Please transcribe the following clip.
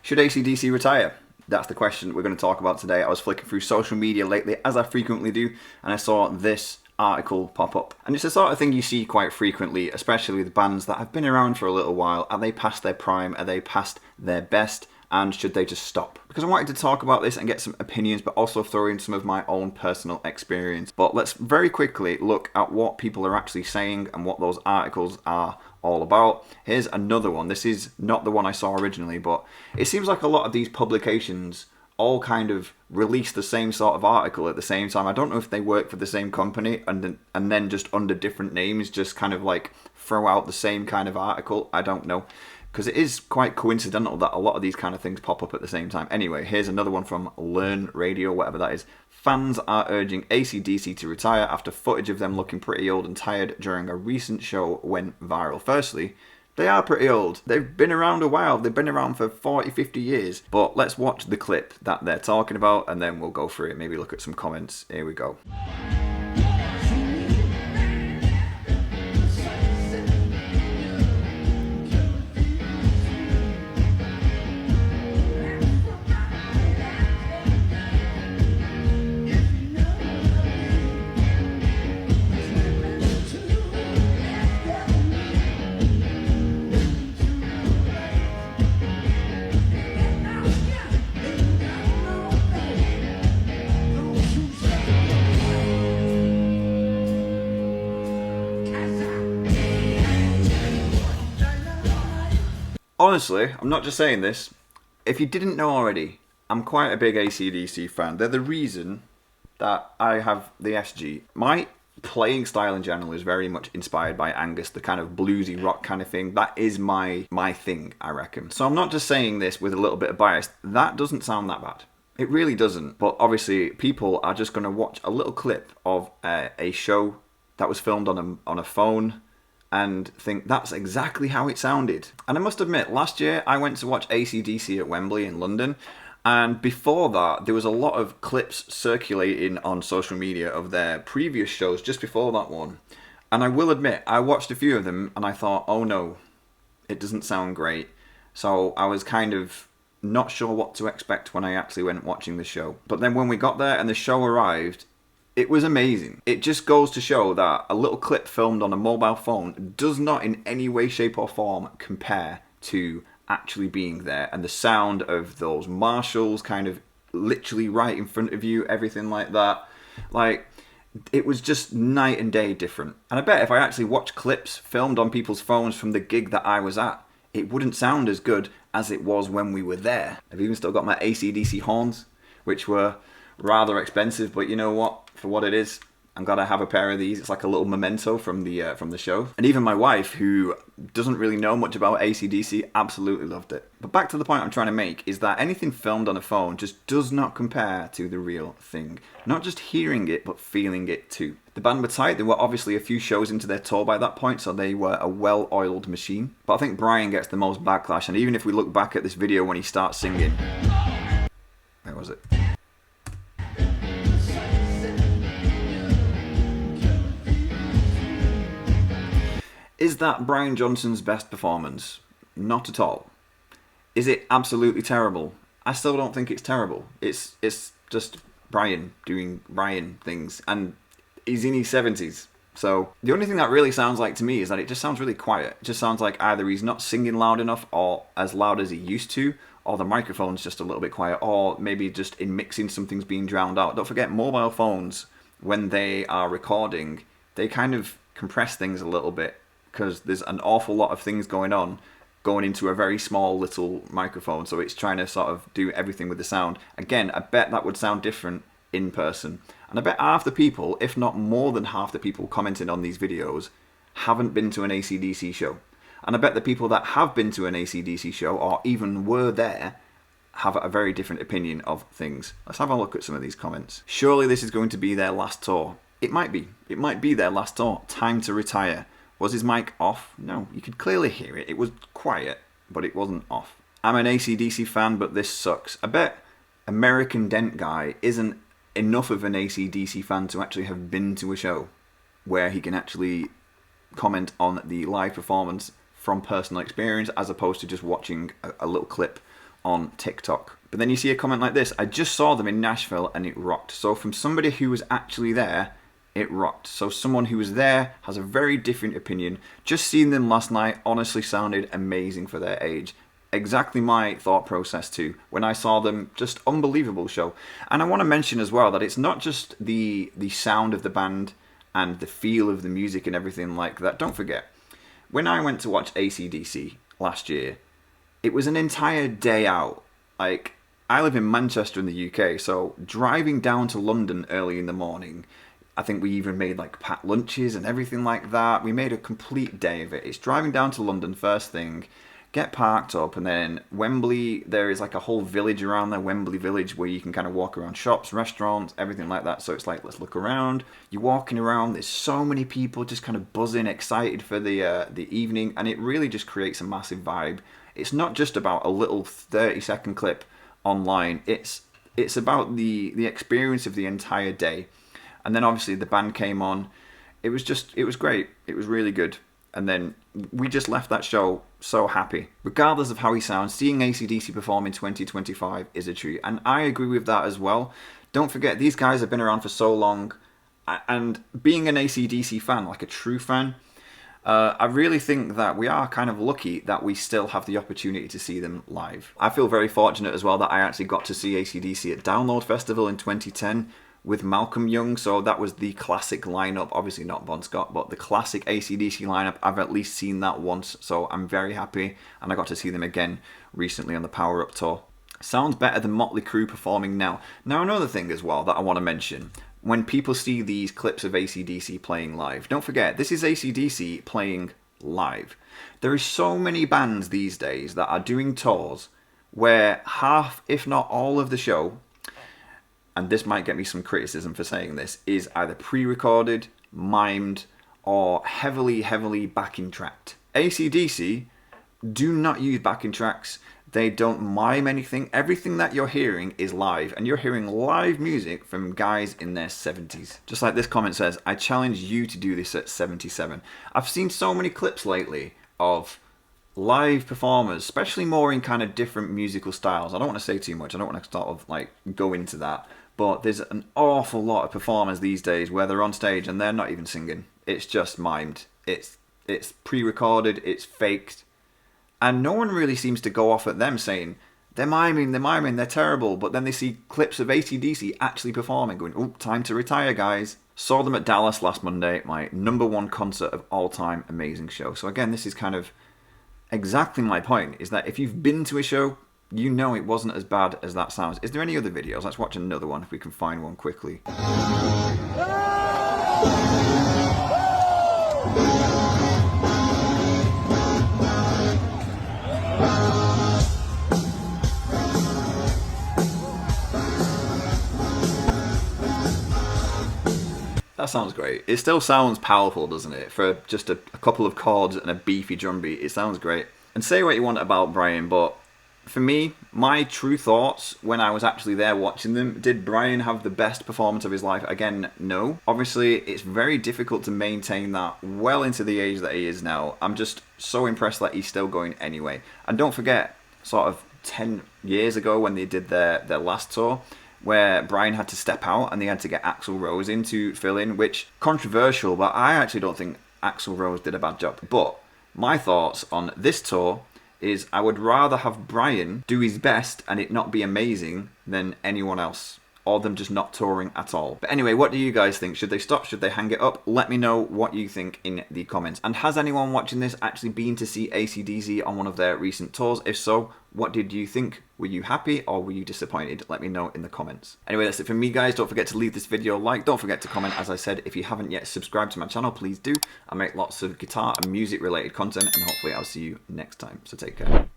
Should AC/DC retire? That's the question we're going to talk about today. I was flicking through social media lately, as I frequently do, and I saw this article pop up. And it's the sort of thing you see quite frequently, especially with bands that have been around for a little while. Are they past their prime? Are they past their best? And should they just stop? Because I wanted to talk about this and get some opinions, but also throw in some of my own personal experience. But let's very quickly look at what people are actually saying and what those articles are all about. Here's another one. This is not the one I saw originally, but it seems like a lot of these publications all kind of release the same sort of article at the same time. I don't know if they work for the same company and then just under different names just kind of like throw out the same kind of article. I don't know. Because it is quite coincidental that a lot of these kind of things pop up at the same time. Anyway, here's another one from Learn Radio, whatever that is. Fans are urging AC/DC to retire after footage of them looking pretty old and tired during a recent show went viral. Firstly, they are pretty old. They've been around a while. They've been around for 40, 50 years. But let's watch the clip that they're talking about and then we'll go through it. Maybe look at some comments. Here we go. Honestly, I'm not just saying this. If you didn't know already, I'm quite a big AC/DC fan. They're the reason that I have the SG. My playing style in general is very much inspired by Angus, the kind of bluesy rock kind of thing. That is my thing, I reckon. So I'm not just saying this with a little bit of bias. That doesn't sound that bad. It really doesn't. But obviously, people are just going to watch a little clip of a show that was filmed on a phone and think that's exactly how it sounded. And I must admit, last year I went to watch AC/DC at Wembley in London, and before that there was a lot of clips circulating on social media of their previous shows just before that one. And I will admit, I watched a few of them and I thought, oh no, it doesn't sound great. So I was kind of not sure what to expect when I actually went watching the show. But then when we got there and the show arrived, it was amazing. It just goes to show that a little clip filmed on a mobile phone does not in any way, shape or form compare to actually being there. And the sound of those marshals kind of literally right in front of you, everything like that. Like, it was just night and day different. And I bet if I actually watched clips filmed on people's phones from the gig that I was at, it wouldn't sound as good as it was when we were there. I've even still got my AC/DC horns, which were rather expensive, but you know what? For what it is, I'm glad I have a pair of these. It's like a little memento from the show. And even my wife, who doesn't really know much about AC/DC, absolutely loved it. But back to the point I'm trying to make is that anything filmed on a phone just does not compare to the real thing. Not just hearing it, but feeling it too. The band were tight. They were obviously a few shows into their tour by that point, so they were a well-oiled machine. But I think Brian gets the most backlash, and even if we look back at this video when he starts singing... Where was it? Is that Brian Johnson's best performance? Not at all. Is it absolutely terrible? I still don't think it's terrible. It's just Brian doing Brian things, and he's in his 70s. So the only thing that really sounds like to me is that it just sounds really quiet. It just sounds like either he's not singing loud enough or as loud as he used to, or the microphone's just a little bit quiet, or maybe just in mixing something's being drowned out. Don't forget, mobile phones, when they are recording, they kind of compress things a little bit, because there's an awful lot of things going into a very small little microphone, so it's trying to sort of do everything with the sound. Again, I bet that would sound different in person. And I bet half the people, if not more than half the people commenting on these videos, haven't been to an AC/DC show. And I bet the people that have been to an AC/DC show, or even were there, have a very different opinion of things. Let's have a look at some of these comments. Surely this is going to be their last tour. It might be. It might be their last tour. Time to retire. Was his mic off? No, you could clearly hear it. It was quiet, but it wasn't off. I'm an AC/DC fan, but this sucks. I bet American Dent Guy isn't enough of an AC/DC fan to actually have been to a show where he can actually comment on the live performance from personal experience as opposed to just watching a little clip on TikTok. But then you see a comment like this: I just saw them in Nashville and it rocked. So from somebody who was actually there, it rocked. So someone who was there has a very different opinion. Just seeing them last night honestly sounded amazing for their age. Exactly my thought process too. When I saw them, just unbelievable show. And I want to mention as well that it's not just the sound of the band and the feel of the music and everything like that. Don't forget, when I went to watch AC/DC last year, it was an entire day out. Like, I live in Manchester in the UK, so driving down to London early in the morning, I think we even made like packed lunches and everything like that. We made a complete day of it. It's driving down to London first thing, get parked up, and then Wembley, there is like a whole village around there, Wembley Village, where you can kind of walk around shops, restaurants, everything like that. So it's like, let's look around. You're walking around, there's so many people just kind of buzzing, excited for the evening, and it really just creates a massive vibe. It's not just about a little 30-second clip online. It's about the experience of the entire day. And then obviously the band came on. It was great. It was really good. And then we just left that show so happy. Regardless of how he sounds, seeing AC/DC perform in 2025 is a treat. And I agree with that as well. Don't forget, these guys have been around for so long. And being an AC/DC fan, like a true fan, I really think that we are kind of lucky that we still have the opportunity to see them live. I feel very fortunate as well that I actually got to see AC/DC at Download Festival in 2010 with Malcolm Young. So that was the classic lineup, obviously not Bon Scott, but the classic AC/DC lineup. I've at least seen that once, so I'm very happy, and I got to see them again recently on the Power Up tour. Sounds better than Motley Crue performing now. Now, another thing as well that I want to mention: when people see these clips of AC/DC playing live, don't forget, this is AC/DC playing live. There is so many bands these days that are doing tours where half, if not all of the show, and this might get me some criticism for saying this, is either pre-recorded, mimed, or heavily backing tracked. AC/DC do not use backing tracks. They don't mime anything. Everything that you're hearing is live, and you're hearing live music from guys in their 70s. Just like this comment says, I challenge you to do this at 77. I've seen so many clips lately of live performers, especially more in kind of different musical styles. I don't want to say too much. I don't want to sort of like go into that. But there's an awful lot of performers these days where they're on stage and they're not even singing. It's just mimed. It's pre-recorded, it's faked. And no one really seems to go off at them saying, they're miming, they're terrible. But then they see clips of AC/DC actually performing, going, oh, time to retire, guys. Saw them at Dallas last Monday, my #1 concert of all time, amazing show. So again, this is kind of exactly my point, is that if you've been to a show, you know it wasn't as bad as that sounds. Is there any other videos? Let's watch another one if we can find one quickly. That sounds great. It still sounds powerful, doesn't it? For just a couple of chords and a beefy drum beat, it sounds great. And say what you want about Brian, but for me, my true thoughts when I was actually there watching them, did Brian have the best performance of his life? Again, no. Obviously, it's very difficult to maintain that well into the age that he is now. I'm just so impressed that he's still going anyway. And don't forget, sort of 10 years ago when they did their last tour, where Brian had to step out and they had to get Axl Rose in to fill in, which, controversial, but I actually don't think Axl Rose did a bad job. But my thoughts on this tour is I would rather have Brian do his best and it not be amazing than anyone else, or them just not touring at all. But anyway, what do you guys think? Should they stop? Should they hang it up? Let me know what you think in the comments. And has anyone watching this actually been to see AC/DC on one of their recent tours? If so, what did you think? Were you happy or were you disappointed? Let me know in the comments. Anyway, that's it from me, guys. Don't forget to leave this video a like. Don't forget to comment. As I said, if you haven't yet subscribed to my channel, please do. I make lots of guitar and music related content, and hopefully I'll see you next time. So take care.